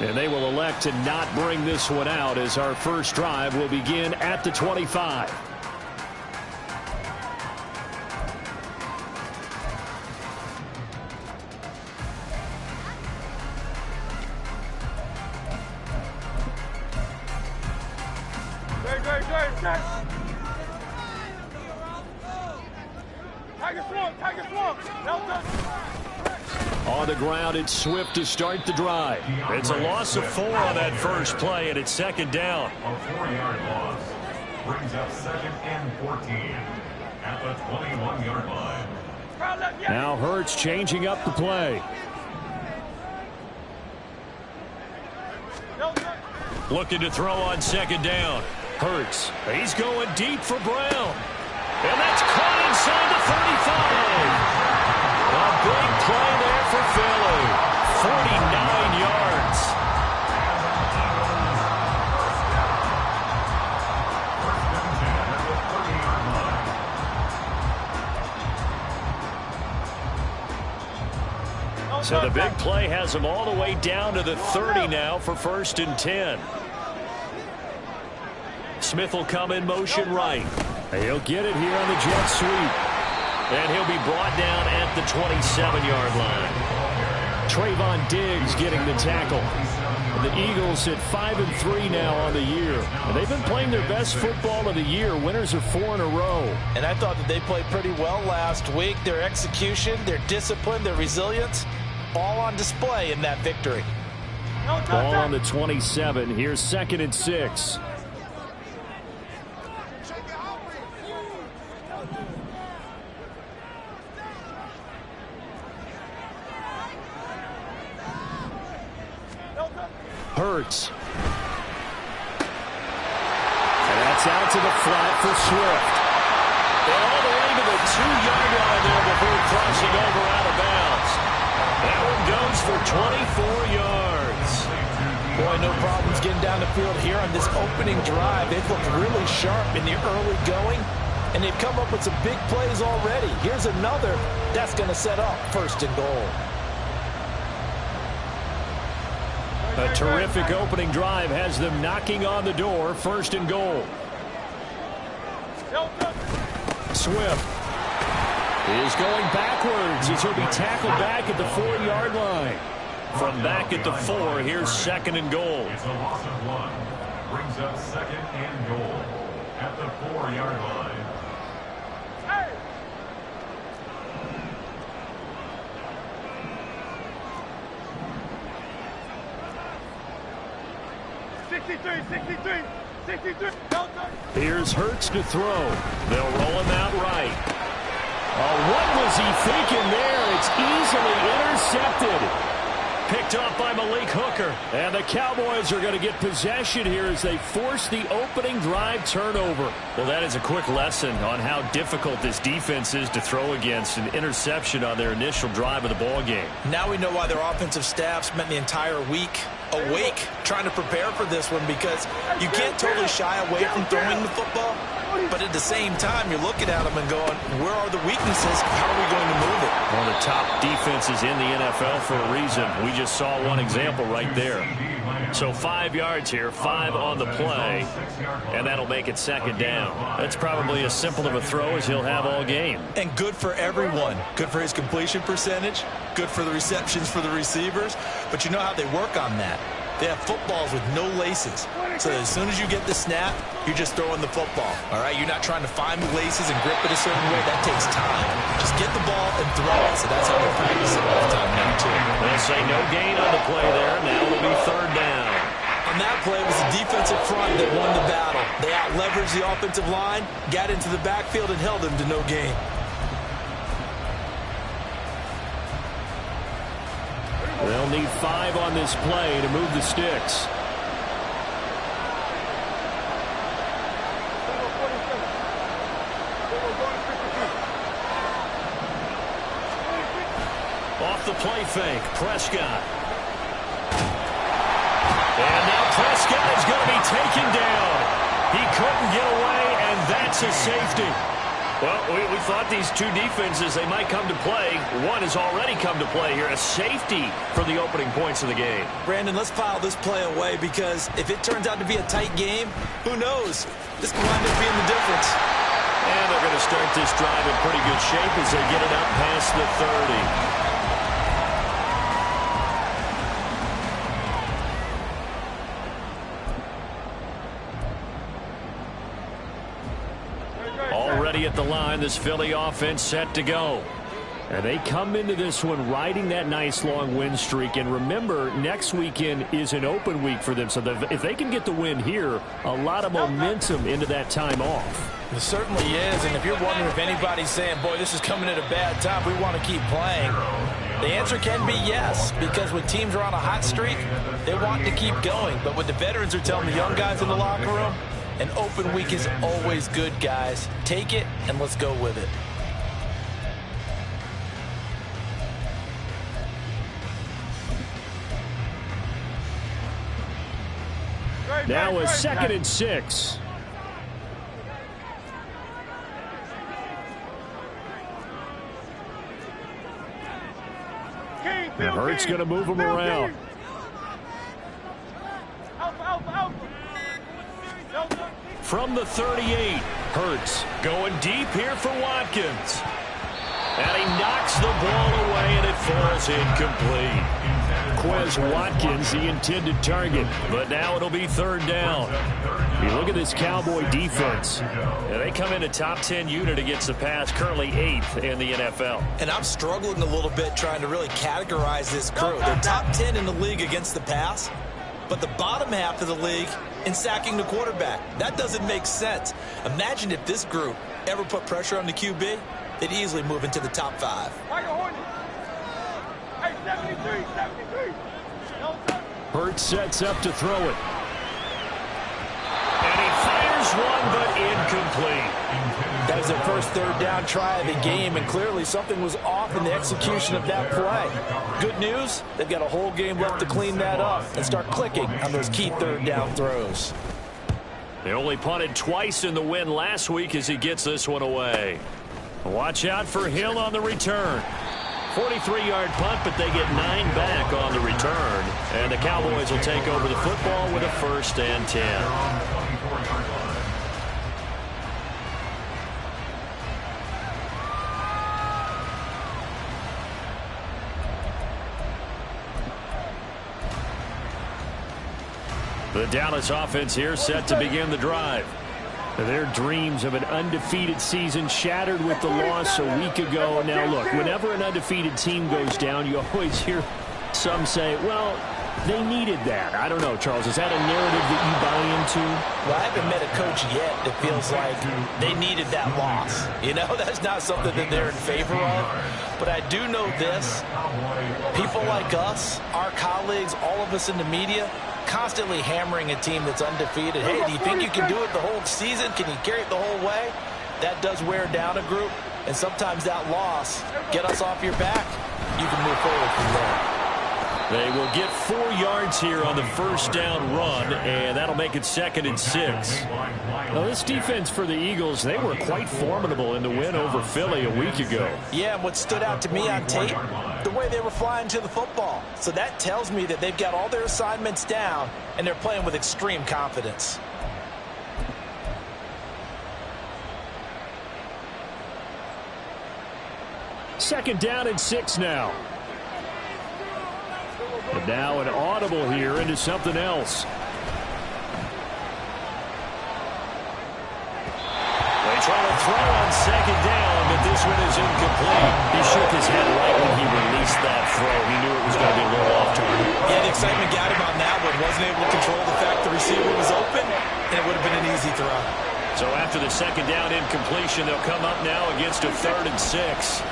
And they will elect to not bring this one out as our first drive will begin at the 25. On the ground, it's Swift to start the drive. It's a loss of 4 on that first play, and it's second down. A 4-yard loss brings up 2nd and 14 at the 21-yard line. Now Hurts changing up the play. Looking to throw on second down. Hurts. He's going deep for Brown. And that's caught inside the 35. A big play there for Philly. 49 yards. So the big play has him all the way down to the 30 now for 1st and 10. Smith will come in motion right. He'll get it here on the jet sweep. And he'll be brought down at the 27-yard line. Trayvon Diggs getting the tackle. The Eagles at 5-3 now on the year. And they've been playing their best football of the year. Winners of 4 in a row. And I thought that they played pretty well last week. Their execution, their discipline, their resilience, all on display in that victory. Ball on the 27. Here's 2nd and 6. Hurts. And that's out to the flat for Swift. They're all the way to the 2-yard line there before crossing over out of bounds. That one goes for 24 yards. Boy, no problems getting down the field here on this opening drive. They've looked really sharp in the early going, and they've come up with some big plays already. Here's another that's going to set up 1st and goal. A terrific opening drive has them knocking on the door. 1st and goal. Swift is going backwards as he'll be tackled back at the 4-yard line. From back at the 4, here's 2nd and goal. It's a loss of 1. Brings up 2nd and goal at the 4-yard line. 63. Here's Hurts to throw. They'll roll him out right. Oh, what was he thinking there? It's easily intercepted. Picked off by Malik Hooker. And the Cowboys are going to get possession here as they force the opening drive turnover. Well, that is a quick lesson on how difficult this defense is to throw against. An interception on their initial drive of the ball game. Now we know why their offensive staff spent the entire week awake trying to prepare for this one, because you can't totally shy away from throwing the football, but at the same time you're looking at them and going, where are the weaknesses? How are we going to move it? One of the top defenses in the NFL for a reason. We just saw one example right there. So 5 yards here, 5 on the play, and that'll make it 2nd down. That's probably as simple of a throw as he'll have all game. And good for everyone. Good for his completion percentage, good for the receptions for the receivers, but you know how they work on that. They have footballs with no laces. So as soon as you get the snap, you're just throwing the football. All right, you're not trying to find the laces and grip it a certain way. That takes time. Just get the ball and throw it. So that's how they're practicing all the time now, too. They'll say no gain on the play there. Now it'll be 3rd down. On that play, it was the defensive front that won the battle. They out-leveraged the offensive line, got into the backfield, and held them to no gain. They'll need 5 on this play to move the sticks. Off the play fake, Prescott. And now Prescott is going to be taken down. He couldn't get away, and that's a safety. Well, we thought these two defenses, they might come to play. One has already come to play here, a safety for the opening points of the game. Brandon, let's file this play away because if it turns out to be a tight game, who knows? This could wind up being the difference. And they're going to start this drive in pretty good shape as they get it up past the 30. Already at the line, this Philly offense set to go. And they come into this one riding that nice long win streak. And remember, next weekend is an open week for them. So if they can get the win here, a lot of momentum into that time off. It certainly is. And if you're wondering if anybody's saying, boy, this is coming at a bad time, we want to keep playing, the answer can be yes. Because when teams are on a hot streak, they want to keep going. But what the veterans are telling the young guys in the locker room, an open week is always good, guys. Take it, and let's go with it. Now a 2nd and 6. And Hurts going to move him around. From the 38, Hurts going deep here for Watkins. And he knocks the ball away, and it falls incomplete. Quez Watkins, the intended target. But now it'll be 3rd down. You look at this Cowboy defense. Yeah, they come in a top 10 unit against the pass, currently 8th in the NFL. And I'm struggling a little bit trying to really categorize this crew. They're top 10 in the league against the pass, but the bottom half of the league in sacking the quarterback. That doesn't make sense. Imagine if this group ever put pressure on the QB, they'd easily move into the top 5. Hurts sets up to throw it. And he fires one, but incomplete. That was their first 3rd down try of the game, and clearly something was off in the execution of that play. Good news, they've got a whole game left to clean that up and start clicking on those key 3rd down throws. They only punted twice in the win last week as he gets this one away. Watch out for Hill on the return. 43-yard punt, but they get 9 back on the return. And the Cowboys will take over the football with a 1st and 10. The Dallas offense here set to begin the drive. Their dreams of an undefeated season shattered with the loss a week ago. Now, look, whenever an undefeated team goes down, you always hear some say, well, they needed that. I don't know, Charles. Is that a narrative that you buy into? Well, I haven't met a coach yet that feels like they needed that loss. You know, that's not something that they're in favor of. But I do know this. People like us, our colleagues, all of us in the media, constantly hammering a team that's undefeated. Hey, do you think you can do it the whole season? Can you carry it the whole way? That does wear down a group, and sometimes that loss, get us off your back, you can move forward from there. They will get 4 yards here on the 1st down run, and that'll make it 2nd and 6. Now, this defense for the Eagles, they were quite formidable in the win over Philly a week ago. Yeah, and what stood out to me on tape, the way they were flying to the football. So that tells me that they've got all their assignments down, and they're playing with extreme confidence. Second down and 6 now. And now an audible here into something else. They try to throw on 2nd down, but this one is incomplete. He shook his head right when he released that throw. He knew it was going to be a little off target. Yeah, the excitement got him on that one. Wasn't able to control the fact the receiver was open, and it would have been an easy throw. So after the 2nd down incompletion, they'll come up now against a 3rd and 6.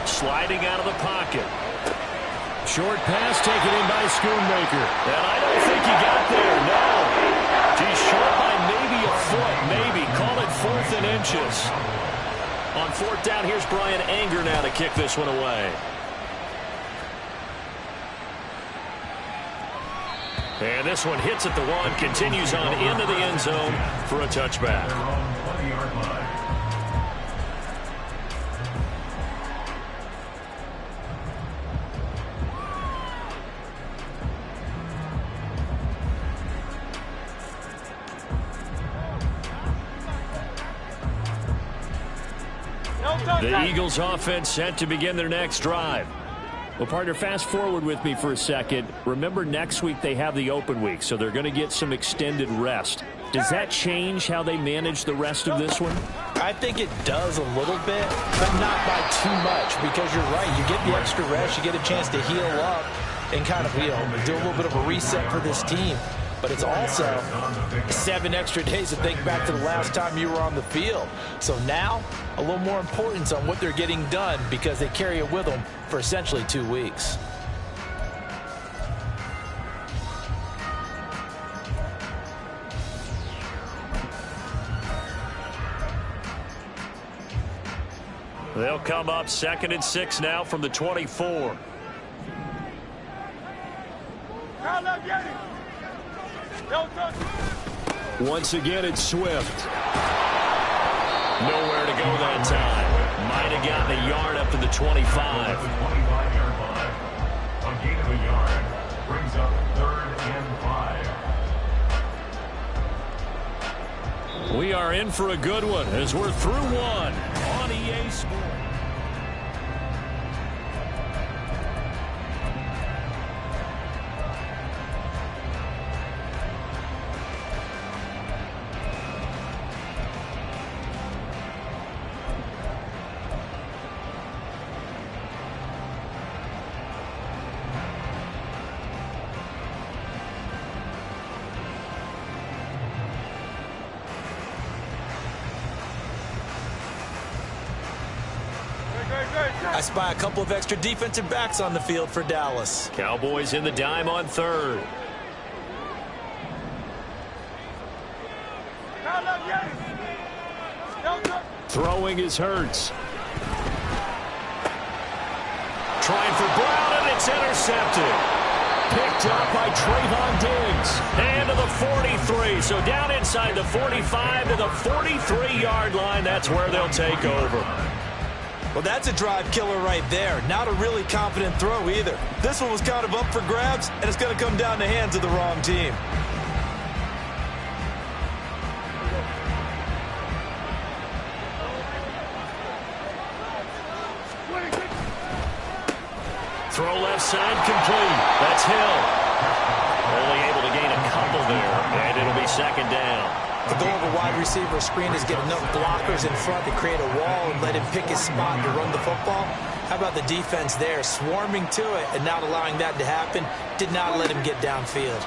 Sliding out of the pocket. Short pass taken in by Schoonmaker. And I don't think he got there, no. He's short by maybe a foot, maybe. Call it 4th and inches. On 4th down, here's Brian Anger now to kick this one away. And this one hits at the 1, continues on into the end zone for a touchback. The Eagles offense set to begin their next drive. Well, partner, fast forward with me for a second. Remember, next week they have the open week, so they're going to get some extended rest. Does that change how they manage the rest of this one? I think it does a little bit, but not by too much, because you're right. You get the extra rest. You get a chance to heal up and kind of, do a little bit of a reset for this team. But it's also 7 extra days to think back to the last time you were on the field. So now, a little more importance on what they're getting done because they carry it with them for essentially 2 weeks. They'll come up 2nd and 6 now from the 24. Once again, it's Swift. Nowhere to go that time. Might have gotten a yard up to the 25. 25-yard line. A gain of a yard brings up 3rd and 5. We are in for a good one as we're through one on EA Sports. I spy a couple of extra defensive backs on the field for Dallas. Cowboys in the dime on 3rd. Throwing is Hurts. Trying for Brown, and it's intercepted. Picked up by Trayvon Diggs. And to the 43. So down inside the 45 to the 43-yard line. That's where they'll take over. Well, that's a drive killer right there. Not a really confident throw either. This one was kind of up for grabs, and it's going to come down the hands of the wrong team. Throw left side complete. That's Hill. Only able to gain a couple there, and it'll be 2nd down. The goal of a wide receiver screen is get enough blockers in front to create a wall and let him pick his spot to run the football. How about the defense there, swarming to it and not allowing that to happen? Did not let him get downfield.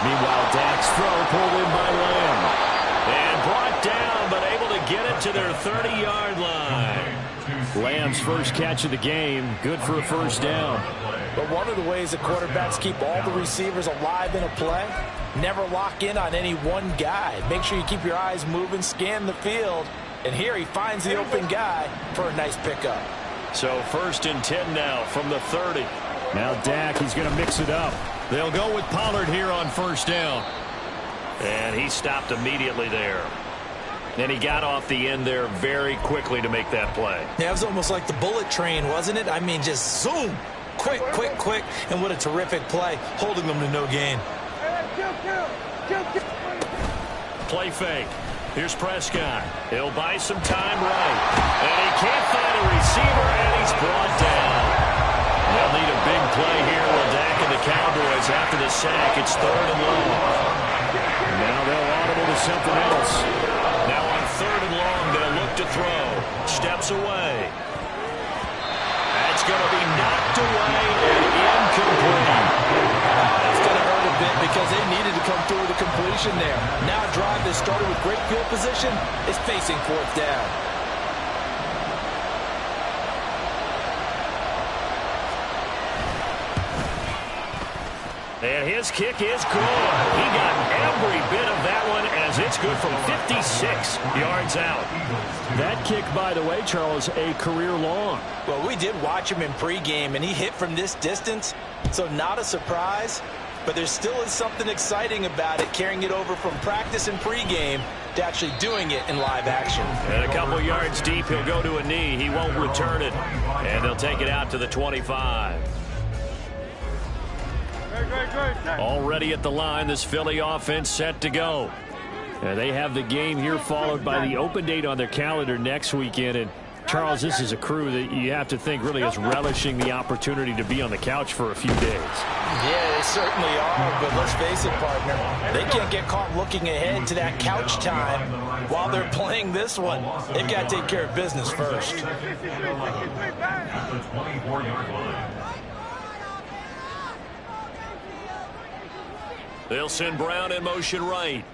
Meanwhile, Dak's throw pulled in by Lamb. And brought down, but able to get it to their 30-yard line. Lamb's first catch of the game. Good for a 1st down. But one of the ways the quarterbacks keep all the receivers alive in a play, never lock in on any one guy. Make sure you keep your eyes moving, scan the field. And here he finds the open guy for a nice pickup. So 1st and 10 now from the 30. Now Dak, he's going to mix it up. They'll go with Pollard here on 1st down. And he stopped immediately there. And he got off the end there very quickly to make that play. Yeah, it was almost like the bullet train, wasn't it? I mean, just zoom. Quick, quick, quick. And what a terrific play, holding them to no gain. Play fake. Here's Prescott. He'll buy some time right. And he can't find a receiver, and he's brought down. They'll need a big play here with Dak and the Cowboys after the sack. It's 3rd and long. Now they'll audible to something else. Now on 3rd and long, they'll look to throw. Steps away. That's going to be knocked away and incomplete. That's going to hurt a bit because they needed to come through with a completion there. Now a drive that started with great field position is facing 4th down. And his kick is good. He got every bit of that one as it's good from 56 yards out. That kick, by the way, Charles, a career long. Well, we did watch him in pregame, and he hit from this distance, so not a surprise. But there still is something exciting about it, carrying it over from practice and pregame to actually doing it in live action. And a couple yards deep, he'll go to a knee. He won't return it, and they'll take it out to the 25. Already at the line, this Philly offense set to go. And they have the game here followed by the open date on their calendar next weekend. And Charles, this is a crew that you have to think really is relishing the opportunity to be on the couch for a few days. Yeah, they certainly are, but let's face it, partner. They can't get caught looking ahead to that couch time while they're playing this one. They've got to take care of business first. At the 24-yard line. They'll send Brown in motion right.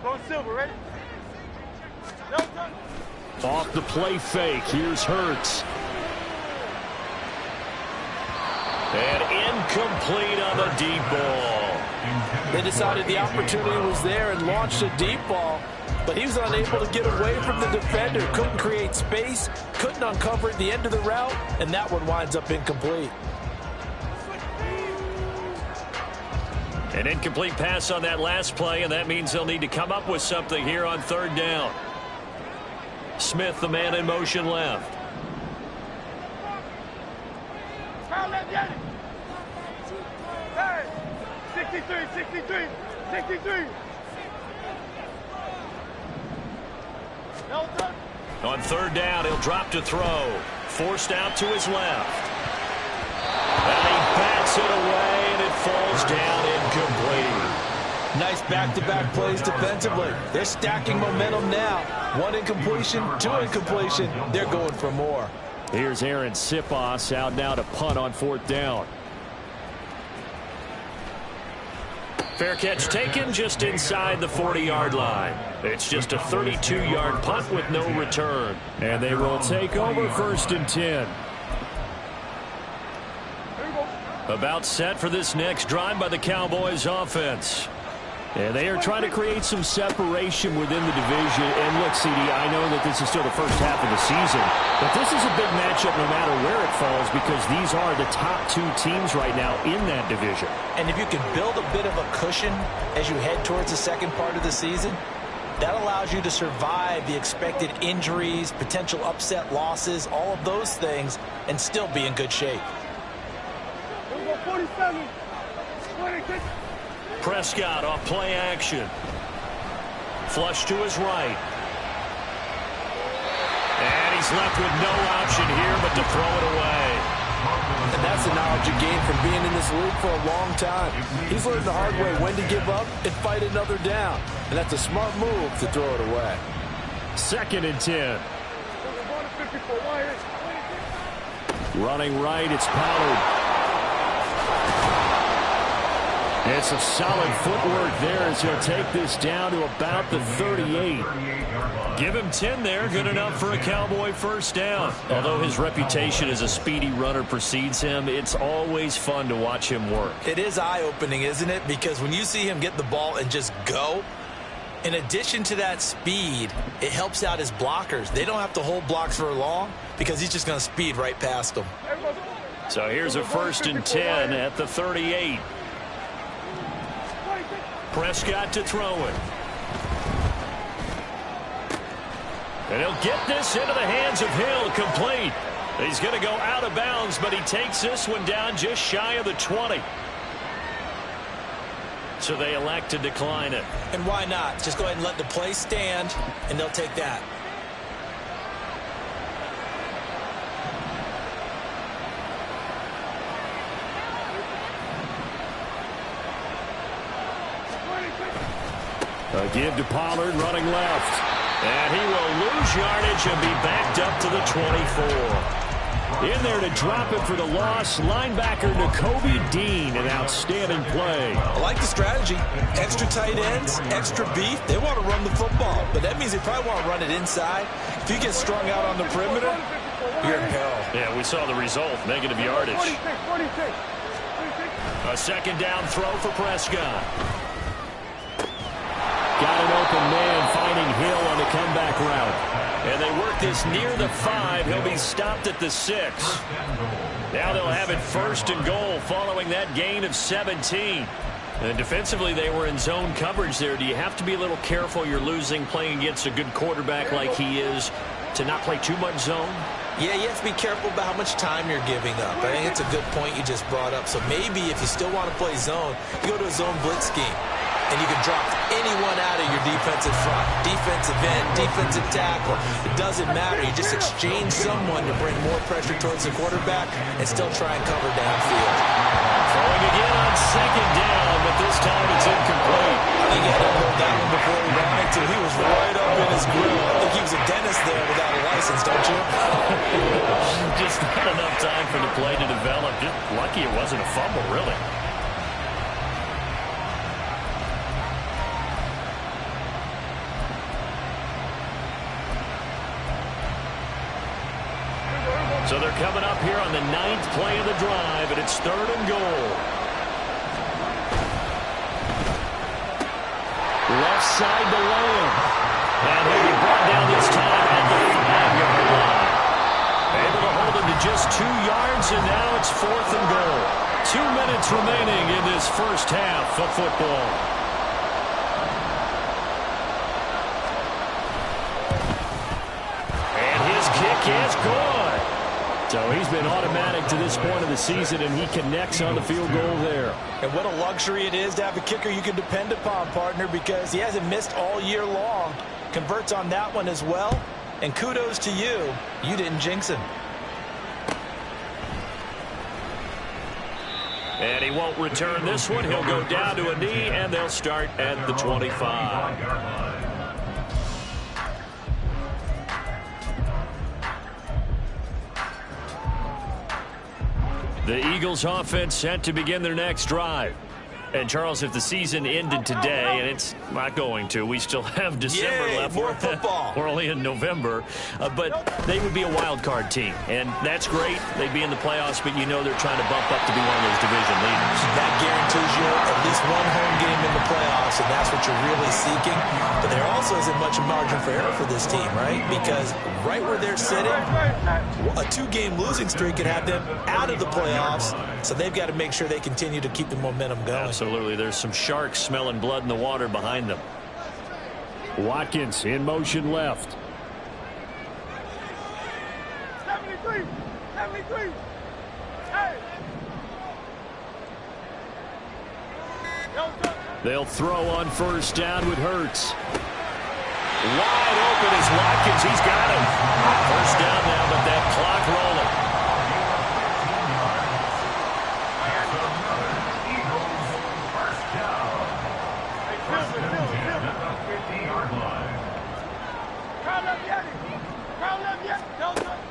Go Silver, ready? Off the play fake, here's Hurts. And incomplete on the deep ball. They decided the opportunity was there and launched a deep ball, but he was unable to get away from the defender. Couldn't create space, couldn't uncover at the end of the route, and that one winds up incomplete. An incomplete pass on that last play, and that means they'll need to come up with something here on third down. Smith, the man in motion left. Hey, 63. On third down, he'll drop to throw. Forced out to his left. And he bats it away, and it falls down incomplete. Nice back-to-back plays defensively. They're stacking momentum now. One incompletion, two incompletion. They're going for more. Here's Aaron Siposs out now to punt on fourth down. Fair catch taken just inside the 40-yard line. It's just a 32-yard punt with no return. And they will take over first and 10. About set for this next drive by the Cowboys offense. And they are trying to create some separation within the division. And look, CD, I know that this is still the first half of the season, but this is a big matchup no matter where it falls because these are the top two teams right now in that division. And if you can build a bit of a cushion as you head towards the second part of the season, that allows you to survive the expected injuries, potential upset losses, all of those things, and still be in good shape. 47. Prescott off play action. Flush to his right. And he's left with no option here but to throw it away. And that's the knowledge you gain from being in this league for a long time. He's learned the hard way when to give up and fight another down. And that's a smart move to throw it away. Second and 10. Running right, it's Pollard. It's a solid footwork there as he'll take this down to about the 38. Give him 10 there, good enough for a Cowboy first down. Although his reputation as a speedy runner precedes him, it's always fun to watch him work. It is eye-opening, isn't it? Because when you see him get the ball and just go, in addition to that speed, it helps out his blockers. They don't have to hold blocks for long because he's just going to speed right past them. So here's a first and 10 at the 38. Prescott to throw it. And he'll get this into the hands of Hill, complete. He's going to go out of bounds, but he takes this one down just shy of the 20. So they elect to decline it. And why not? Just go ahead and let the play stand, and they'll take that. A give to Pollard running left. And he will lose yardage and be backed up to the 24. In there to drop it for the loss, linebacker Nakobe Dean, an outstanding play. I like the strategy. Extra tight ends, extra beef. They want to run the football, but that means they probably want to run it inside. If you get strung out on the perimeter, you're in peril. Yeah, we saw the result, negative yardage. 46. A second down throw for Prescott. Got an open man, finding Hill on the comeback route. And they work this near the 5. He'll be stopped at the 6. Now they'll have it 1st and goal following that gain of 17. And defensively, they were in zone coverage there. Do you have to be a little careful? You're losing playing against a good quarterback like he is to not play too much zone? Yeah, you have to be careful about how much time you're giving up. I think it's a good point you just brought up. So maybe if you still want to play zone, you go to a zone blitz scheme. And you can drop anyone out of your defensive front. Defensive end, defensive tackle. It doesn't matter. You just exchange someone to bring more pressure towards the quarterback and still try and cover downfield. Throwing again on second down, but this time it's incomplete. I think he had to hold that one before he wanted to. He was right up in his grill. I think he was a dentist there without a license, don't you? Just not enough time for the play to develop. Just lucky it wasn't a fumble, really. So they're coming up here on the 9th play of the drive, and it's 3rd and goal. Left side to Lamb. And he'll be brought down this time at the 5-yard line. Able to hold him to just 2 yards, and now it's 4th and goal. 2 minutes remaining in this first half of football. And his kick is good. So he's been automatic to this point of the season, and he connects on the field goal there. And what a luxury it is to have a kicker you can depend upon, partner, because he hasn't missed all year long. Converts on that one as well. And kudos to you. You didn't jinx him. And he won't return this one. He'll go down to a knee, and they'll start at the 25. The Eagles offense set to begin their next drive. And, Charles, if the season ended today, and it's not going to, we still have December left. More football. We're only in November. But they would be a wild card team. And that's great. They'd be in the playoffs, but you know they're trying to bump up to be one of those division leaders. That guarantees you at least one home game in the playoffs, and that's what you're really seeking. But there also isn't much margin for error for this team, right? Because right where they're sitting, a 2-game losing streak could have them out of the playoffs. So they've got to make sure they continue to keep the momentum going. Absolutely. There's some sharks smelling blood in the water behind them. Watkins in motion left. 73. Hey. They'll throw on first down with Hurts. Wide open is Watkins. He's got him. First down now, but that clock rolling.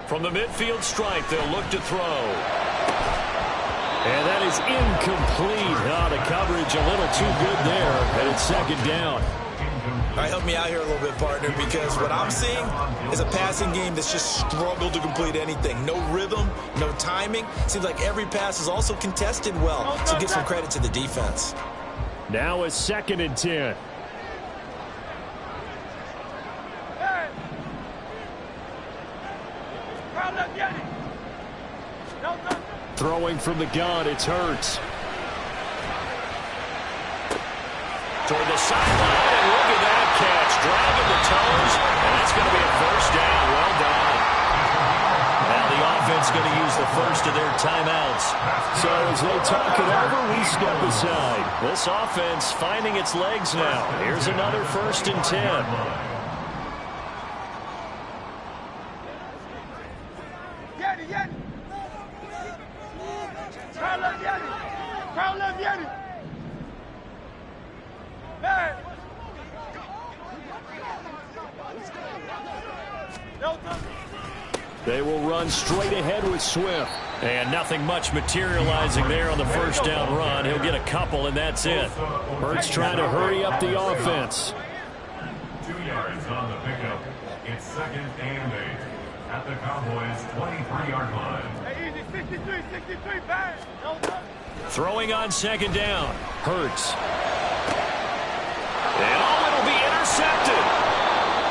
From the midfield stripe, they'll look to throw. And that is incomplete. Oh, the coverage a little too good there, and it's 2nd down. All right, help me out here a little bit, partner, because what I'm seeing is a passing game that's just struggled to complete anything. No rhythm, no timing. Seems like every pass is also contested well, so give some credit to the defense. Now a 2nd and 10. Throwing from the gun, it's Hurts. Toward the sideline, and look at that catch. Dragging the toes, and that's going to be a first down. Well done. Now the offense going to use the first of their timeouts. So as they talk it over, we step aside. This offense finding its legs now. Here's another 1st and 10. They will run straight ahead with Swift. And nothing much materializing there on the first down run. He'll get a couple, and that's it. Hurts trying to hurry up the offense. 2 yards on the pickup. It's 2nd and 8. at the Cowboys' 23-yard line. Hey, easy, 63, bang. Throwing on second down. Hurts. And it'll be intercepted.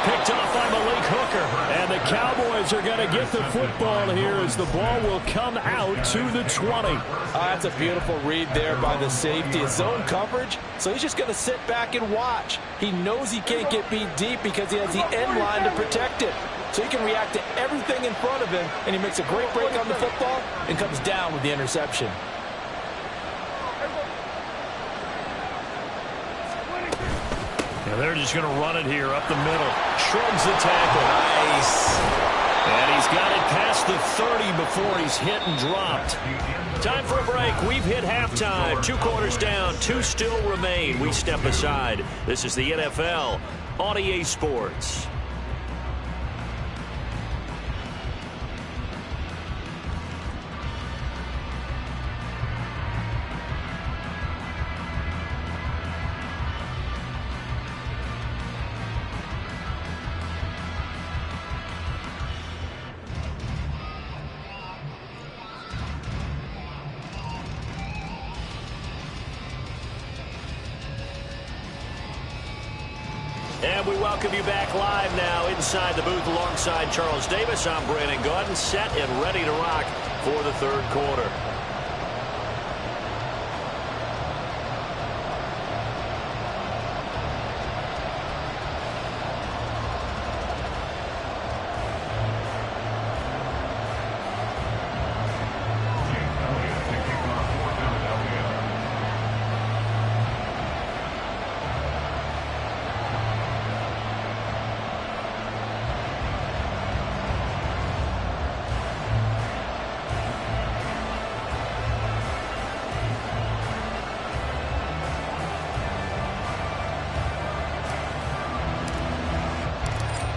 Picked off by Malik Hooker. And the Cowboys are going to get the football here as the ball will come out to the 20. That's a beautiful read there by the safety. It's zone coverage, so he's just going to sit back and watch. He knows he can't get beat deep because he has the end line to protect it. So he can react to everything in front of him, and he makes a great break on the football and comes down with the interception. And they're just going to run it here up the middle. Shrugs the tackle. Nice. And he's got it past the 30 before he's hit and dropped. Time for a break. We've hit halftime. 2 quarters down. 2 still remain. We step aside. This is the NFL on EA Sports. And we welcome you back live now inside the booth alongside Charles Davis. I'm Brandon Gaudin, set and ready to rock for the third quarter.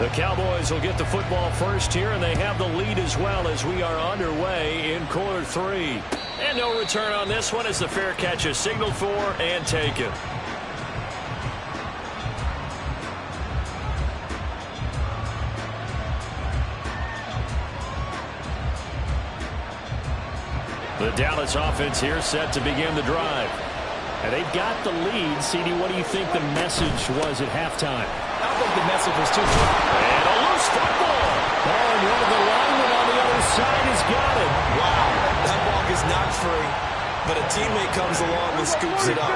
The Cowboys will get the football first here, and they have the lead as well as we are underway in quarter 3. And no return on this one as the fair catch is signaled for and taken. The Dallas offense here set to begin the drive. And they've got the lead. CD, what do you think the message was at halftime? I think the message was too far. And a loose football. Oh, and one of the linemen on the other side has got it. Wow, that ball gets knocked free, but a teammate comes along and scoops it up.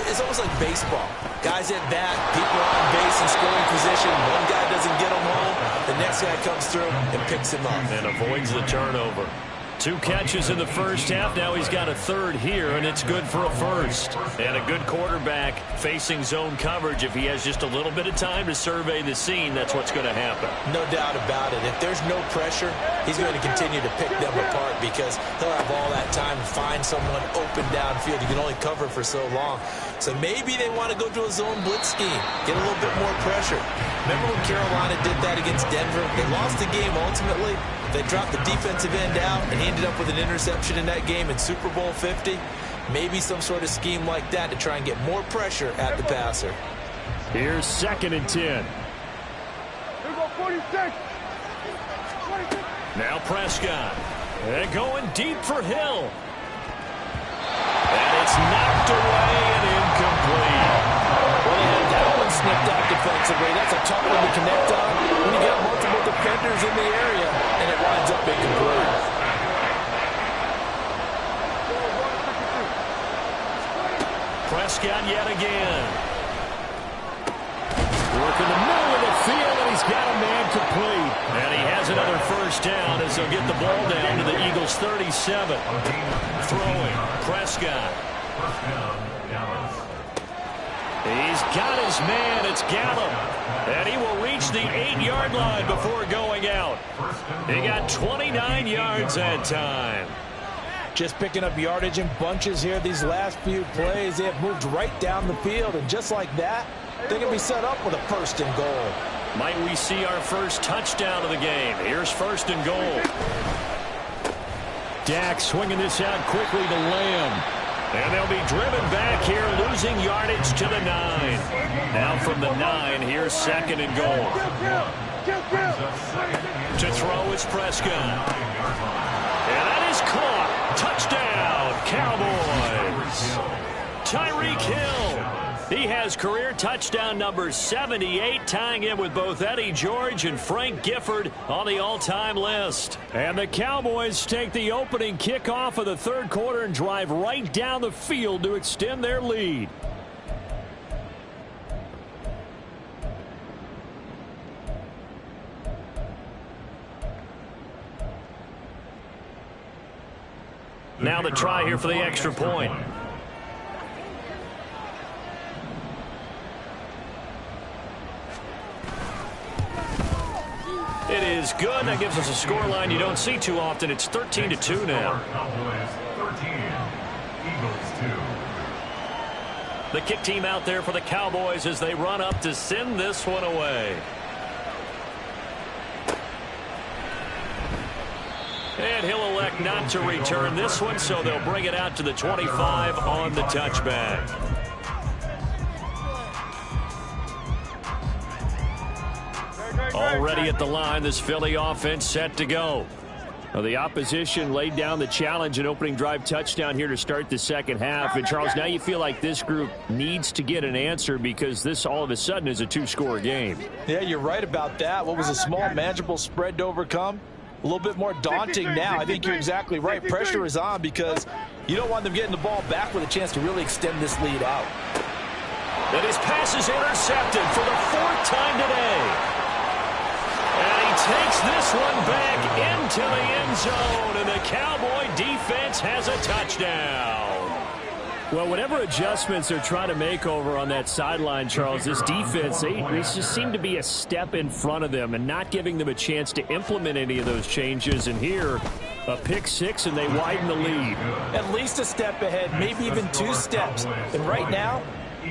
It's almost like baseball. Guys at bat, people on base in scoring position. One guy doesn't get him home. The next guy comes through and picks him up. And avoids the turnover. 2 catches in the first half. Now he's got a third here, and it's good for a first. And a good quarterback facing zone coverage. If he has just a little bit of time to survey the scene, that's what's going to happen. No doubt about it. If there's no pressure, he's going to continue to pick them apart because he'll have all that time to find someone open downfield. You can only cover for so long. So maybe they want to go to a zone blitz scheme, get a little bit more pressure. Remember when Carolina did that against Denver? They lost the game ultimately. They dropped the defensive end out, and he ended up with an interception in that game in Super Bowl 50. Maybe some sort of scheme like that to try and get more pressure at the passer. Here's 2nd and 10. Here go 46. Now Prescott. And going deep for Hill. And it's knocked away and incomplete. Well, they had that one snipped out defensively. That's a tough one to connect on when you got multiple defenders in the area, and it winds up incomplete. Prescott yet again. Working the middle of the field, and he's got a man complete. And he has another first down as they'll get the ball down to the Eagles' 37. Throwing. Prescott. He's got his man. It's Gallup. And he will reach the 8-yard line before going out. He got 29 yards that time. Just picking up yardage in bunches here these last few plays. They have moved right down the field, and just like that, they can be set up with a 1st and goal. Might we see our first touchdown of the game? Here's 1st and goal. Dak swinging this out quickly to Lamb. And they'll be driven back here, losing yardage to the 9. Now from the 9, here's 2nd and goal. Kill. To throw is Prescott. And that is caught. Touchdown, Cowboys. Tyreek Hill. He has career touchdown number 78, tying him with both Eddie George and Frank Gifford on the all-time list. And the Cowboys take the opening kickoff of the third quarter and drive right down the field to extend their lead. Now the try here for the extra point. It is good. That gives us a scoreline you don't see too often. It's 13-2 now. Cowboys 13, Eagles 2. The kick team out there for the Cowboys as they run up to send this one away. And he'll elect not to return this one, so they'll bring it out to the 25 on the touchback. Already at the line, this Philly offense set to go. Well, the opposition laid down the challenge, an opening drive touchdown here to start the second half. And, Charles, now you feel like this group needs to get an answer because this all of a sudden is a two-score game. Yeah, you're right about that. What was a small, manageable spread to overcome? A little bit more daunting now. I think you're exactly right. Pressure is on because you don't want them getting the ball back with a chance to really extend this lead out. And his pass is intercepted for the fourth time today. And he takes this one back into the end zone, and the Cowboy defense has a touchdown. Well, whatever adjustments they're trying to make over on that sideline, Charles, this defense, they just seem to be a step in front of them and not giving them a chance to implement any of those changes. And here, a pick six, and they widen the lead. At least a step ahead, maybe even two steps. And right now,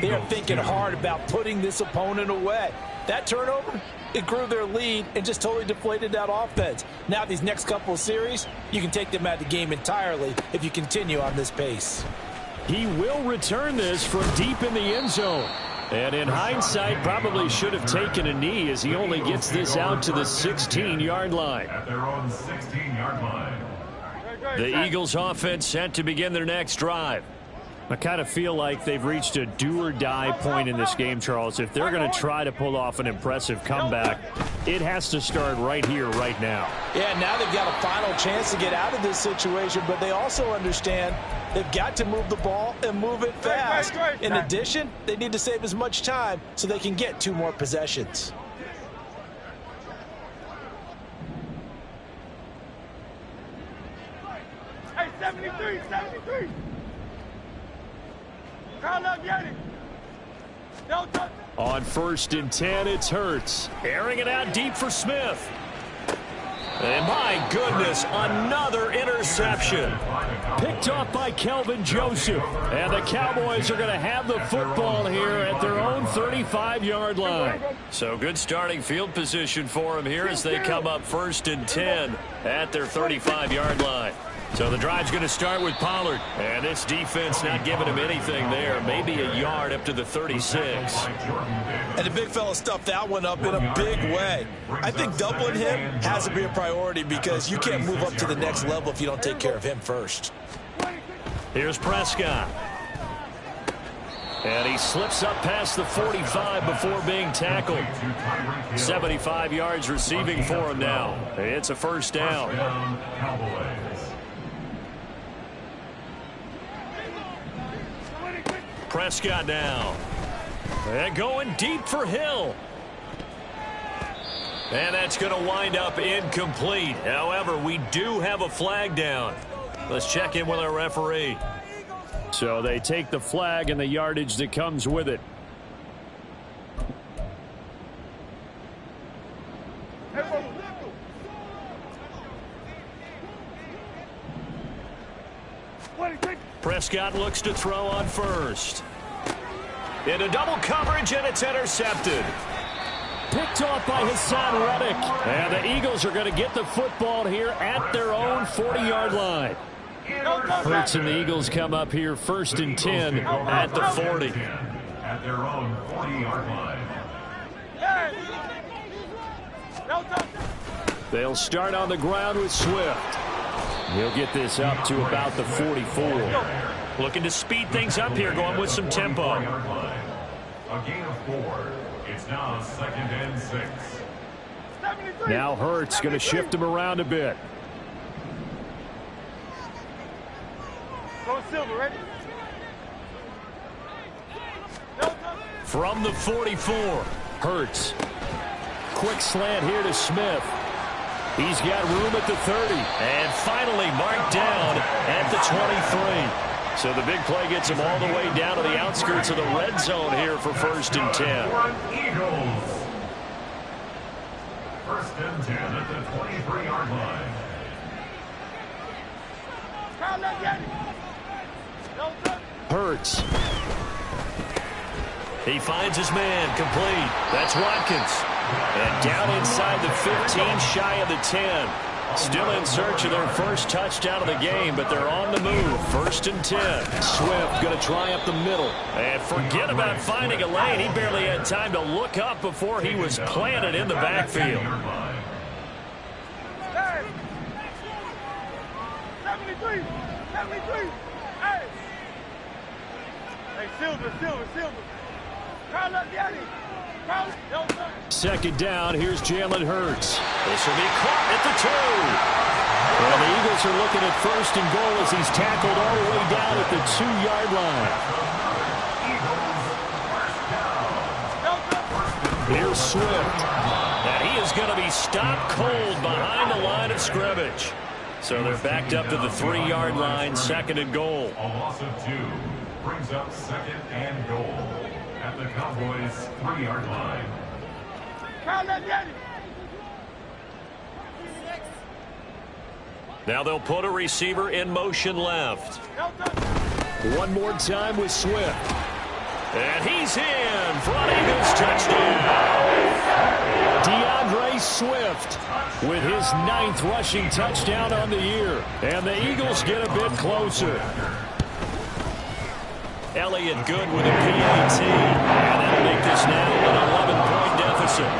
they are thinking hard about putting this opponent away. That turnover, it grew their lead and just totally deflated that offense. Now these next couple of series, you can take them out of the game entirely if you continue on this pace. He will return this from deep in the end zone. And in hindsight, probably should have taken a knee as he only gets this out to the 16-yard line. At their own 16-yard line. The Eagles offense set to begin their next drive. I kind of feel like they've reached a do-or-die point in this game, Charles. If they're going to try to pull off an impressive comeback, it has to start right here, right now. Yeah, now they've got a final chance to get out of this situation, but they also understand they've got to move the ball and move it fast. In addition, they need to save as much time so they can get two more possessions. Hey, 73, 73. Crowd up, get it. Don't touch it. On 1st and 10, it's Hurts. Airing it out deep for Smith. And my goodness, another interception. Picked off by Kelvin Joseph. And the Cowboys are going to have the football here at their own 35-yard line. So good starting field position for them here as they come up 1st and 10 at their 35-yard line. So the drive's going to start with Pollard. And this defense not giving him anything there. Maybe a yard up to the 36. And the big fella stuffed that one up in a big way. I think doubling him has to be a priority because you can't move up to the next level if you don't take care of him first. Here's Prescott. And he slips up past the 45 before being tackled. 75 yards receiving for him now. It's a first down. Prescott now. And going deep for Hill. And that's going to wind up incomplete. However, we do have a flag down. Let's check in with our referee. So they take the flag and the yardage that comes with it. Prescott looks to throw on first. Into double coverage, and it's intercepted. Picked off by Hassan Reddick. And the Eagles are going to get the football here at their own 40-yard line. Hurts and the Eagles come up here 1st and 10 at the 40. At their own 40-yard line. They'll start on the ground with Swift. He'll get this up to about the 44. Looking to speed things up here, going with some tempo. A gain of 4. It's now 2nd and 6. Now Hurts going to shift him around a bit. Go Silver, ready? From the 44, Hurts. Quick slant here to Smith. He's got room at the 30. and finally marked down at the 23. So the big play gets him all the way down to the outskirts of the red zone here for 1st and 10. Eagles. 1st and 10 at the 23-yard line. Hurts. He finds his man complete. That's Watkins. And down inside the 15, shy of the 10. Still in search of their first touchdown of the game, but they're on the move. 1st and 10. Swift going to try up the middle. And forget about finding a lane. He barely had time to look up before he was planted in the backfield. 73. Hey. Hey, Silver. Call up Daddy. Second down, here's Jalen Hurts. This will be caught at the 2. And the Eagles are looking at 1st and goal as he's tackled all the way down at the 2-yard line. Here's Swift. And he is going to be stopped cold behind the line of scrimmage. So they're backed up to the 3-yard line, 2nd and goal. A loss of 2 brings up 2nd and goal at the Cowboys' 3-yard line. Now they'll put a receiver in motion left. One more time with Swift. And he's in for an Eagles touchdown. DeAndre Swift with his 9th rushing touchdown on the year. And the Eagles get a bit closer. Elliott good with a PAT. And that'll make this now an 11-point deficit.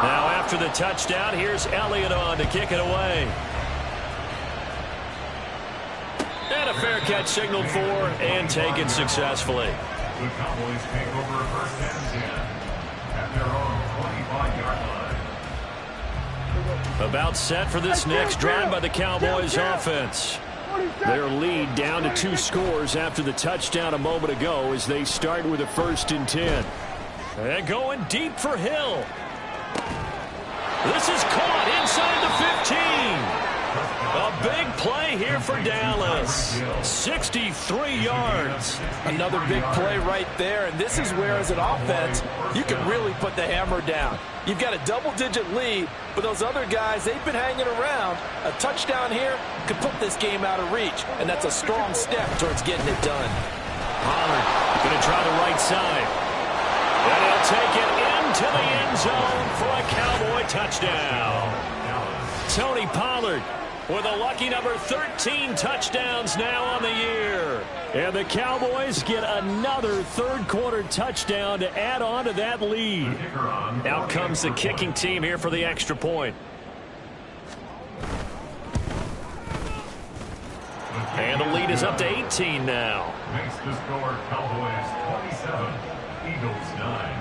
Now after the touchdown, here's Elliott on to kick it away. And a fair catch signaled for and taken successfully. The Cowboys take over 1st and 10 at their own 25-yard line. About set for this next drive by the Cowboys offense. Their lead down to 2 scores after the touchdown a moment ago as they start with a 1st and 10. And going deep for Hill. This is caught inside the 15. A big play here for Dallas. 63 yards. Another big play right there, and this is where, as an offense, you can really put the hammer down. You've got a double-digit lead, but those other guys, they've been hanging around. A touchdown here could put this game out of reach, and that's a strong step towards getting it done. Pollard going to try the right side. And he'll take it into the end zone for a Cowboy touchdown. Tony Pollard with a lucky number 13 touchdowns now on the year. And the Cowboys get another 3rd-quarter touchdown to add on to that lead. Out comes the kicking team here for the extra point. And the lead is up to 18 now. Makes the score Cowboys 27, Eagles 9.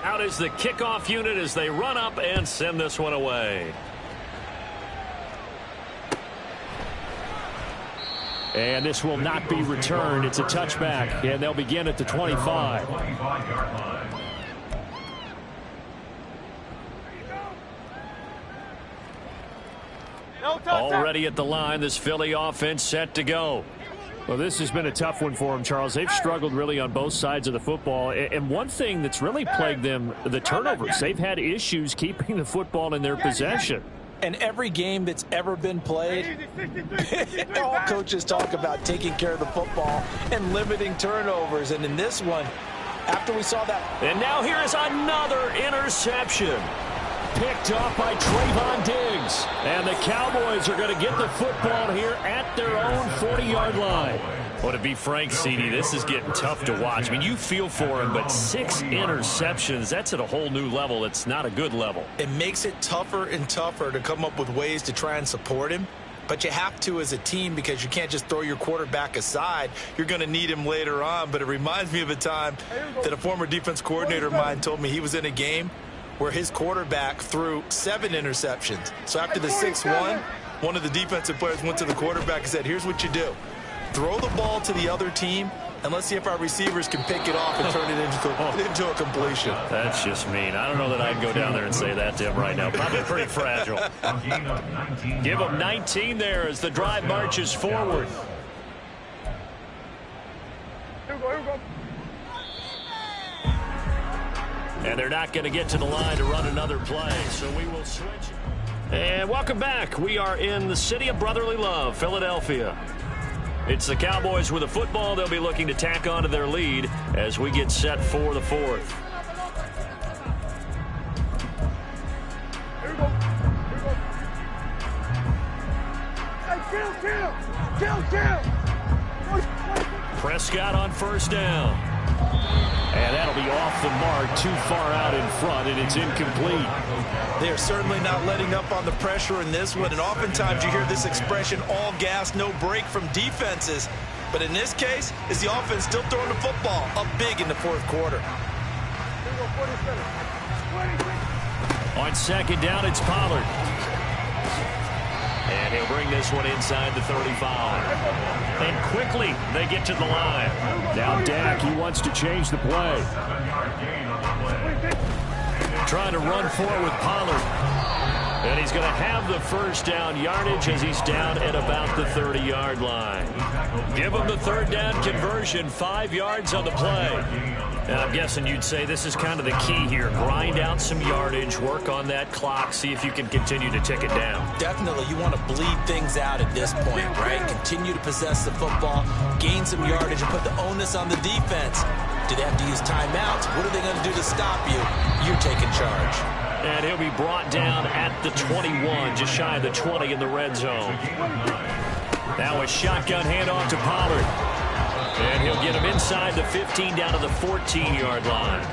Out is the kickoff unit as they run up and send this one away. And this will not be returned. It's a touchback, and they'll begin at the 25. 25-yard line. Already at the line, this Philly offense set to go. Well, this has been a tough one for them, Charles. They've struggled really on both sides of the football. And one thing that's really plagued them, the turnovers. They've had issues keeping the football in their possession. And every game that's ever been played, all coaches talk about taking care of the football and limiting turnovers. And in this one, after we saw that. And now here is another interception. Picked off by Trayvon Diggs. And the Cowboys are going to get the football here at their own 40-yard line. Well, to be frank, CD, this is getting tough to watch. I mean, you feel for him, but 6 interceptions, that's at a whole new level. It's not a good level. It makes it tougher and tougher to come up with ways to try and support him. But you have to as a team because you can't just throw your quarterback aside. You're going to need him later on. But it reminds me of a time that a former defense coordinator of mine told me he was in a game where his quarterback threw 7 interceptions. So after the 6-1, one of the defensive players went to the quarterback and said, here's what you do. Throw the ball to the other team, and let's see if our receivers can pick it off and turn it into a completion. That's just mean. I don't know that I'd go down there and say that to him right now. Probably pretty fragile. Give him 19 there as the drive marches forward. Here we go. And they're not going to get to the line to run another play, so we will switch. And welcome back. We are in the city of brotherly love, Philadelphia. It's the Cowboys with a football. They'll be looking to tack on to their lead as we get set for the 4th. Here we go. Hey, kill. Prescott on first down. And that'll be off the mark, too far out in front, and it's incomplete. They are certainly not letting up on the pressure in this one, and oftentimes you hear this expression, all gas, no break from defenses. But in this case, is the offense still throwing the football up big in the 4th quarter. On second down, it's Pollard. And he'll bring this one inside the 35. And quickly, they get to the line. Now Dak, he wants to change the play. Trying to run forward with Pollard. And he's going to have the first down yardage as he's down at about the 30-yard line. Give him the 3rd down conversion, 5 yards on the play. And I'm guessing you'd say this is kind of the key here. Grind out some yardage, work on that clock, see if you can continue to tick it down. Definitely, you want to bleed things out at this point, right? Continue to possess the football, gain some yardage, and put the onus on the defense. Do they have to use timeouts? What are they going to do to stop you? You're taking charge. And he'll be brought down at the 21, just shy of the 20 in the red zone. Now a shotgun handoff to Pollard. And he'll get him inside the 15 down to the 14-yard line.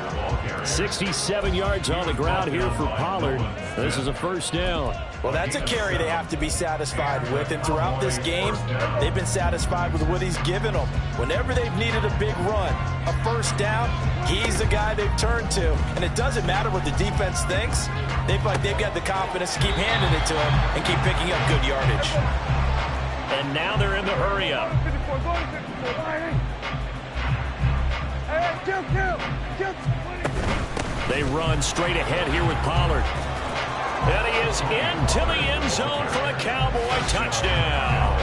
67 yards on the ground here for Pollard. This is a first down. Well, that's a carry they have to be satisfied with. And throughout this game, they've been satisfied with what he's given them. Whenever they've needed a big run, a first down, he's the guy they've turned to. And it doesn't matter what the defense thinks. They've got the confidence to keep handing it to him and keep picking up good yardage. And now they're in the hurry-up. They run straight ahead here with Pollard. And he is into the end zone for a Cowboy touchdown.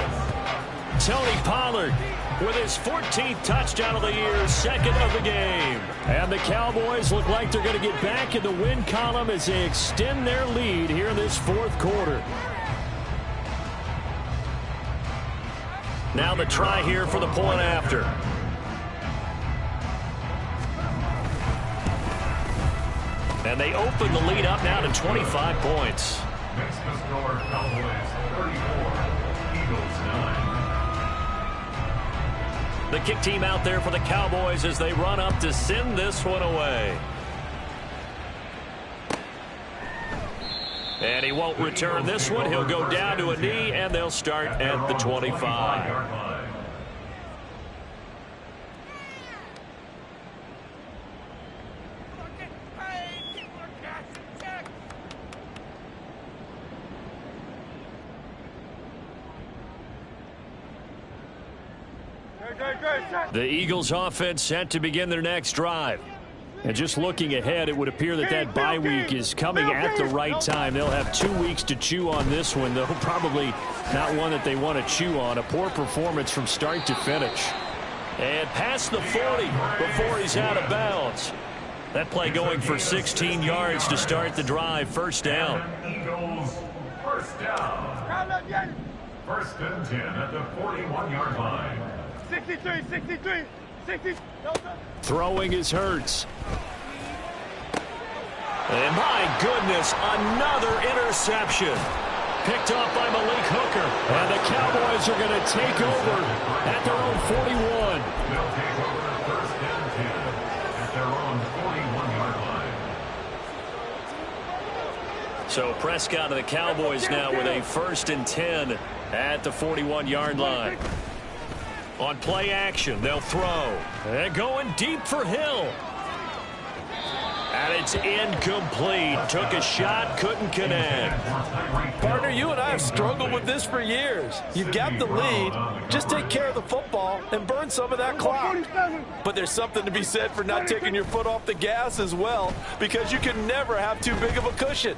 Tony Pollard with his 14th touchdown of the year, 2nd of the game. And the Cowboys look like they're going to get back in the win column as they extend their lead here in this 4th quarter. Now the try here for the point after. And they open the lead up now to 25 points. Next to score, Cowboys 34, Eagles 9. The kick team out there for the Cowboys as they run up to send this one away. And he won't return this one. He'll go down to a knee, and they'll start at the 25. The Eagles offense set to begin their next drive. And just looking ahead, it would appear that bye week is coming at the right time. They'll have 2 weeks to chew on this one, though probably not one that they want to chew on. A poor performance from start to finish. And past the 40 before he's out of bounds. That play going for 16 yards to start the drive. First down. Eagles, first down. 1st and 10 at the 41-yard line. 63. Throwing is Hurts. And my goodness, another interception. picked off by Malik Hooker. And the Cowboys are going to take over at their own 41. They'll take over first and 10 at their own 41-yard line. So Prescott and the Cowboys now with a first and 10 at the 41-yard line. On play action, they'll throw. And going deep for Hill. And it's incomplete. Took a shot, couldn't connect. Partner, you and I have struggled with this for years. You've got the lead. Just take care of the football and burn some of that clock. But there's something to be said for not taking your foot off the gas as well, because you can never have too big of a cushion.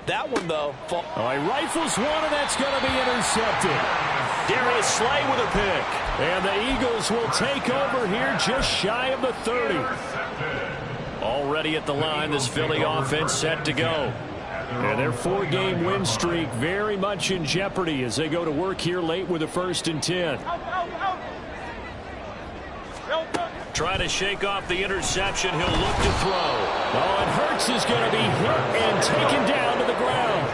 That one, though. He rifles one, and that's going to be intercepted. Darius Slay with a pick. And the Eagles will take over here just shy of the 30. Already at the line, this Philly offense set to go. And their 4-game win streak very much in jeopardy as they go to work here late with a first and 10. Try to shake off the interception. He'll look to throw. Oh, and Hurts is going to be hit and taken down to the ground.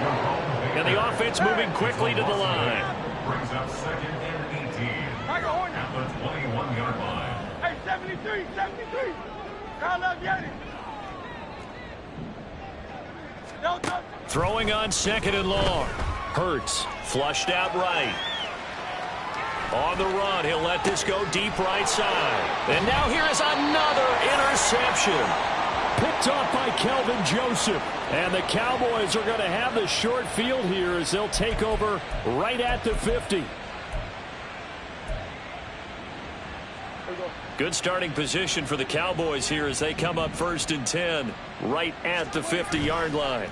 And the offense moving quickly to the line. Brings up second and 18 at the 21-yard line. Hey, 73, 73. Call up Yeti. Throwing on second and long. Hurts flushed out right. On the run, he'll let this go deep right side. And now here is another interception. Picked off by Kelvin Joseph. And the Cowboys are going to have the short field here as they'll take over right at the 50. Good starting position for the Cowboys here as they come up first and 10 right at the 50-yard line.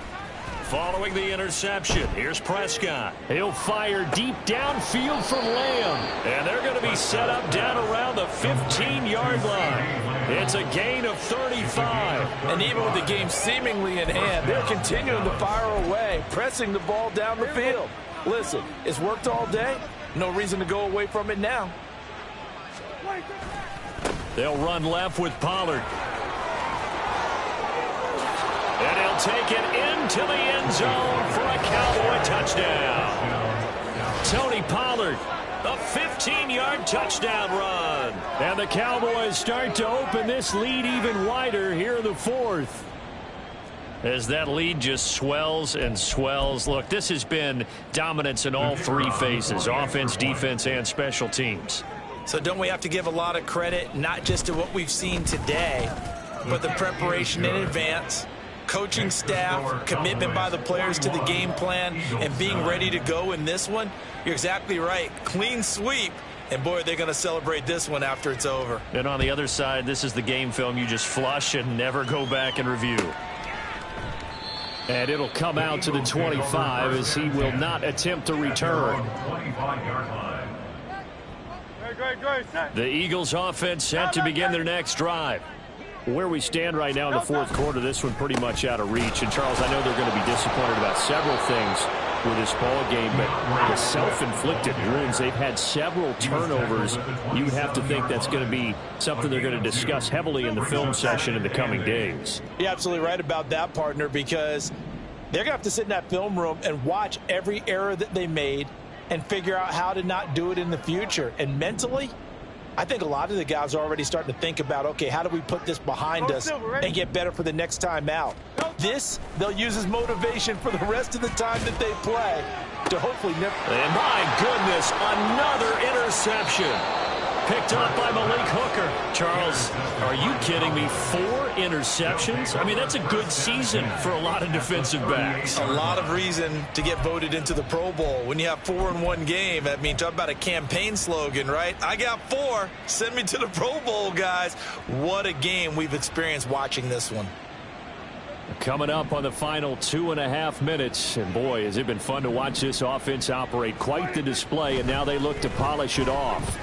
Following the interception, here's Prescott. He'll fire deep downfield for Lamb. And they're going to be set up down around the 15-yard line. It's a gain of 35. And even with the game seemingly in hand, they're continuing to fire away, pressing the ball down the field. Listen, it's worked all day. No reason to go away from it now. They'll run left with Pollard. And he'll take it into the end zone for a Cowboy touchdown. Tony Pollard, a 15-yard touchdown run. And the Cowboys start to open this lead even wider here in the fourth. As that lead just swells and swells. Look, this has been dominance in all three phases, offense, defense, and special teams. So don't we have to give a lot of credit, not just to what we've seen today, but the preparation in advance, coaching staff, commitment by the players to the game plan, and being ready to go in this one? You're exactly right. Clean sweep. And, boy, they're going to celebrate this one after it's over. And on the other side, this is the game film you just flush and never go back and review. And it'll come out to the 25 as he will not attempt to return. The Eagles offense set to begin their next drive. Where we stand right now in the fourth quarter, this one pretty much out of reach. And, Charles, I know they're going to be disappointed about several things with this ball game, but the self-inflicted wounds, they've had several turnovers. You would have to think that's going to be something they're going to discuss heavily in the film session in the coming days. You're absolutely right about that, partner, because they're going to have to sit in that film room and watch every error that they made and figure out how to not do it in the future. And mentally, I think a lot of the guys are already starting to think about, okay, how do we put this behind us and get better for the next time out? This, they'll use as motivation for the rest of the time that they play to hopefully never. And my goodness, another interception. Picked up by Malik Hooker. Charles, are you kidding me? 4 interceptions? I mean, that's a good season for a lot of defensive backs. A lot of reason to get voted into the Pro Bowl. When you have 4 in one game, I mean, talk about a campaign slogan, right? I got 4. Send me to the Pro Bowl, guys. What a game we've experienced watching this one. Coming up on the final 2.5 minutes. And, boy, has it been fun to watch this offense operate. Quite the display, and now they look to polish it off.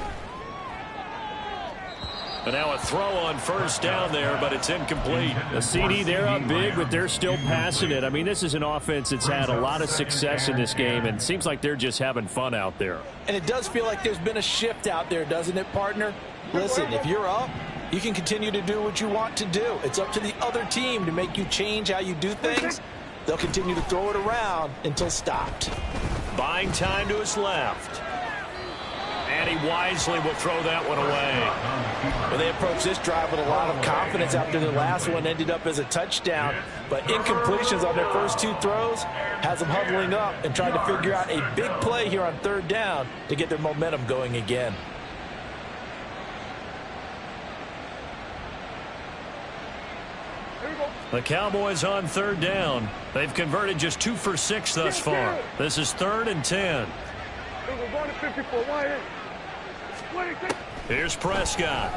And now a throw on first down there, but it's incomplete. The CD, they're up big, but they're still passing it. I mean, this is an offense that's had a lot of success in this game, and it seems like they're just having fun out there. And it does feel like there's been a shift out there, doesn't it, partner? Listen, if you're up, you can continue to do what you want to do. It's up to the other team to make you change how you do things. They'll continue to throw it around until stopped. buying time to his left. And he wisely will throw that one away. Well, they approached this drive with a lot of confidence after the last one ended up as a touchdown. But incompletions on their first two throws has them huddling up and trying to figure out a big play here on third down to get their momentum going again. The Cowboys on third down. They've converted just 2 for 6 thus far. This is 3rd and 10. Here's Prescott.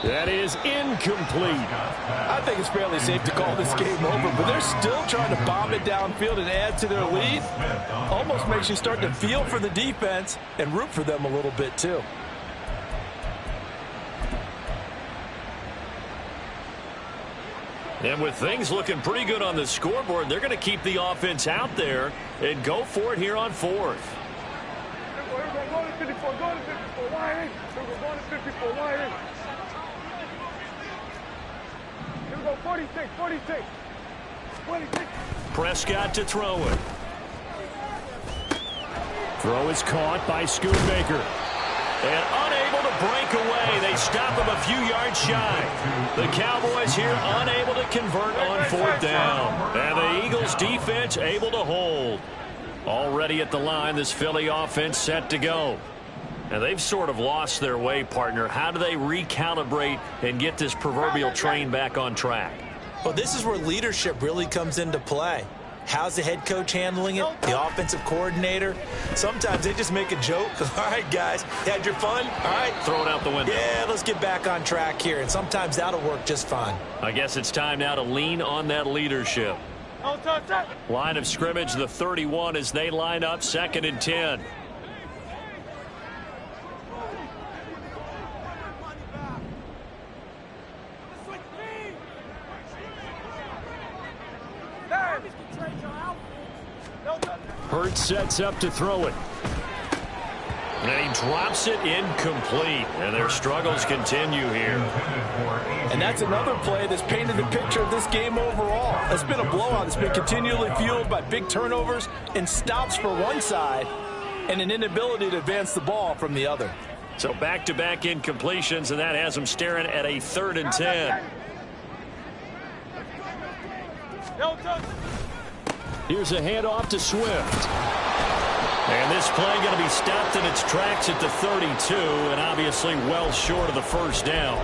That is incomplete. I think it's fairly safe to call this game over, but they're still trying to bomb it downfield and add to their lead. Almost makes you start to feel for the defense and root for them a little bit too. And with things looking pretty good on the scoreboard, they're going to keep the offense out there and go for it here on 4th. Prescott to throw it. Throw is caught by Schoonmaker. And unable to break away. They stop him a few yards shy. The Cowboys here unable to convert on 4th down. And the Eagles defense able to hold. Already at the line, this Philly offense set to go. And they've sort of lost their way, partner. How do they recalibrate and get this proverbial train back on track? Well, this is where leadership really comes into play. How's the head coach handling it? The offensive coordinator? Sometimes they just make a joke. All right, guys, you had your fun? All right. Throw it out the window. Yeah, let's get back on track here. And sometimes that'll work just fine. I guess it's time now to lean on that leadership. Line of scrimmage, the 31 as they line up 2nd and 10. Hurts sets up to throw it. And he drops it incomplete. And their struggles continue here. And that's another play that's painted the picture of this game overall. It's been a blowout. It's been continually fueled by big turnovers and stops for one side and an inability to advance the ball from the other. So back-to-back incompletions, and that has them staring at a 3rd and 10. Here's a handoff to Swift. And this play going to be stopped in its tracks at the 32, and obviously well short of the first down.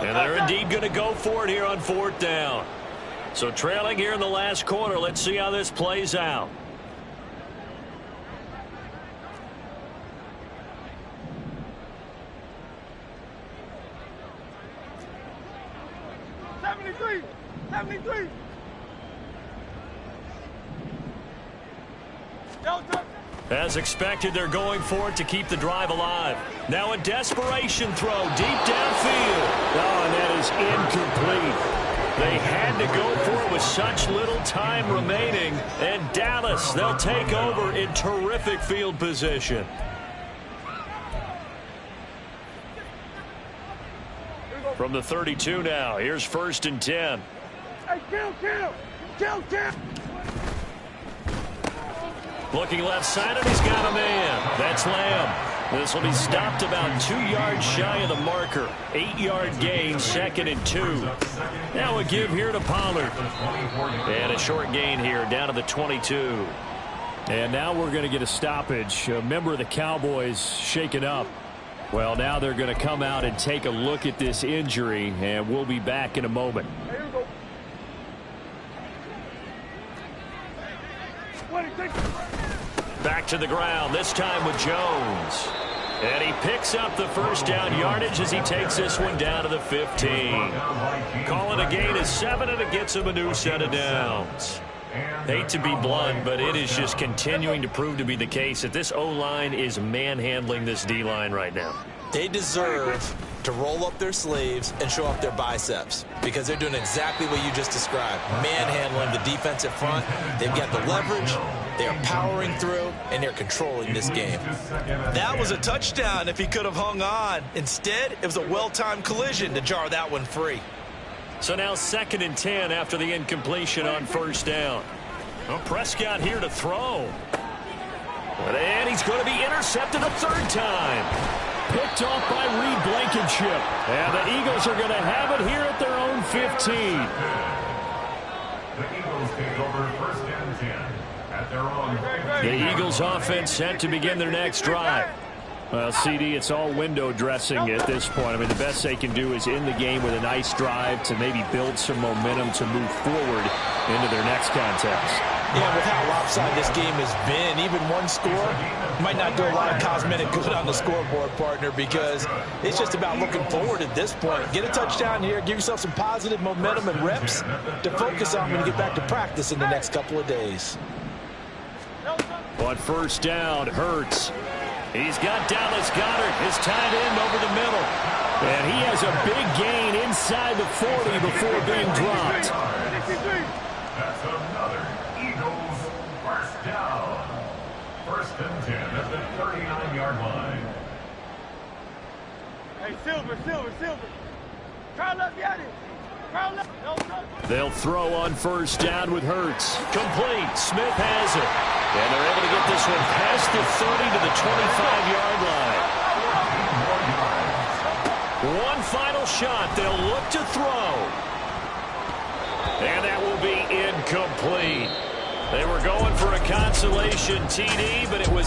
And they're indeed going to go for it here on 4th down. So trailing here in the last quarter, let's see how this plays out. As expected, they're going for it to keep the drive alive. Now a desperation throw deep downfield. Oh, and that is incomplete. They had to go for it with such little time remaining. And Dallas, they'll take over in terrific field position. From the 32 now, here's 1st and 10. Hey, kill. Looking left side, and he's got a man. That's Lamb. This will be stopped about 2 yards shy of the marker. 8-yard gain, 2nd and 2. Now a give here to Pollard. And a short gain here down to the 22. And now we're going to get a stoppage. A member of the Cowboys shaken up. Well, now they're going to come out and take a look at this injury, and we'll be back in a moment. Back to the ground, this time with Jones. And he picks up the first down yardage as he takes this one down to the 15. Call it a gain of 7, and it gets him a new set of downs. Hate to be blunt, but it is just continuing to prove to be the case that this O-line is manhandling this D-line right now. They deserve to roll up their sleeves and show off their biceps because they're doing exactly what you just described. Manhandling the defensive front. They've got the leverage. They are powering through, and they're controlling this game. That was a touchdown if he could have hung on. Instead, it was a well-timed collision to jar that one free. So now 2nd and 10 after the incompletion on 1st down. Well, Prescott here to throw. And he's going to be intercepted a 3rd time. Picked off by Reed Blankenship. And the Eagles are going to have it here at their own 15. The Eagles take over 1st and 10 at their own 15. The Eagles offense set to begin their next drive. Well, CD, it's all window dressing at this point. I mean, the best they can do is end the game with a nice drive to maybe build some momentum to move forward into their next contest. Yeah, with how lopsided this game has been, even one score might not do a lot of cosmetic good on the scoreboard, partner, because it's just about looking forward at this point. Get a touchdown here, give yourself some positive momentum and reps to focus on when you get back to practice in the next couple of days. On 1st down, Hurts. He's got Dallas Goedert, his tight end, over the middle. And he has a big gain inside the 40 before being dropped. That's another Eagles 1st down. 1st and 10 at the 39-yard line. Hey, Silver. Try left, get it. Try left. They'll throw on 1st down with Hurts. Complete. Smith has it. And they're able to get this one past the 30 to the 25-yard line. One final shot. They'll look to throw. And that will be incomplete. They were going for a consolation TD, but it was